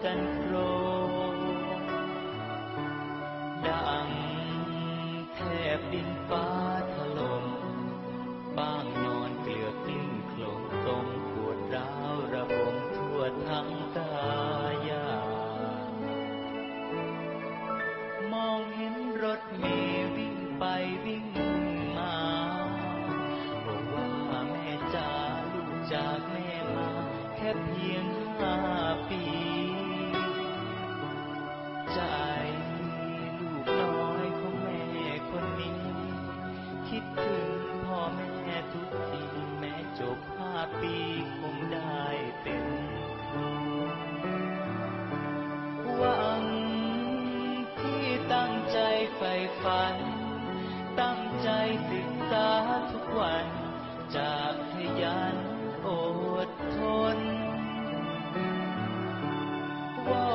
กันโครดังแทบดินฟ้าถล่มบ้างนอนเกลือกลิ้นโคลนตมปวดร้าวระบมทั่วทั้งกายามองเห็นรถเมล์วิ่งไปวิ่งมาบอกว่าแม่จ๋าลูกจากแม่มาแค่เพียง5 ปีใจลูกน้อยของแม่คนนี้คิดถึงพ่อแม่ทุกทีแม้จบ5 ปีคงได้เป็นครูหวังที่ตั้งใจใฝ่ฝันตั้งใจศึกษาทุกวันจะขยันอดทนวอ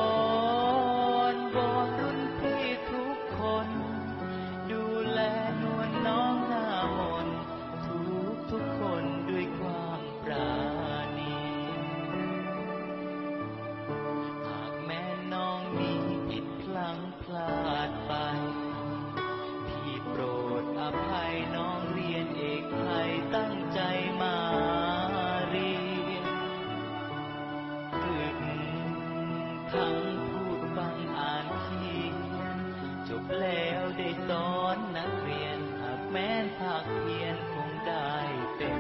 นรุ่นพี่ทุกคนดูแลนวลน้องหน้ามนทุกคนด้วยความปราณีหากแม่น้องมีผิดพลั้งพลาดไปพี่โปรดอภัยน้องเรียนเอกไทยตั้งใจมาเรียนฝึกทั้งพูดฟังอ่านเขียนจบแล้วได้สอนนักเรียนหากแม้นภาคเพียรคงได้เป็น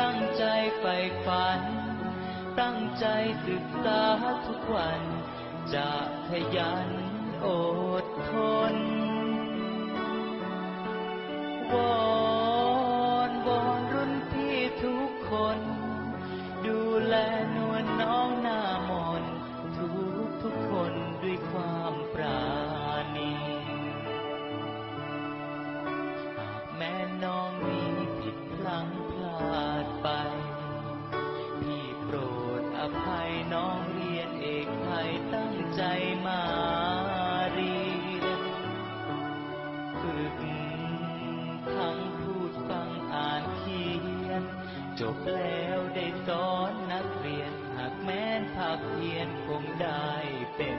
ตั้งใจใฝ่ฝันตั้งใจศึกษาทุกวันจะขยันอดทนวอนรุ่นพี่ทุกคนดูแลนวลน้องหน้ามนทุกคนด้วยความปราณีหากแม่น้องมีผิดพลั้งพลาดไปพี่โปรดอภัยน้องเรียนเอกไทยตั้งใจมาเรียนฝึกทั้งพูดฟังอ่านเขียนจบแล้วได้สอนนักเรียนหากแม้นภาคเพียรคงได้เป็น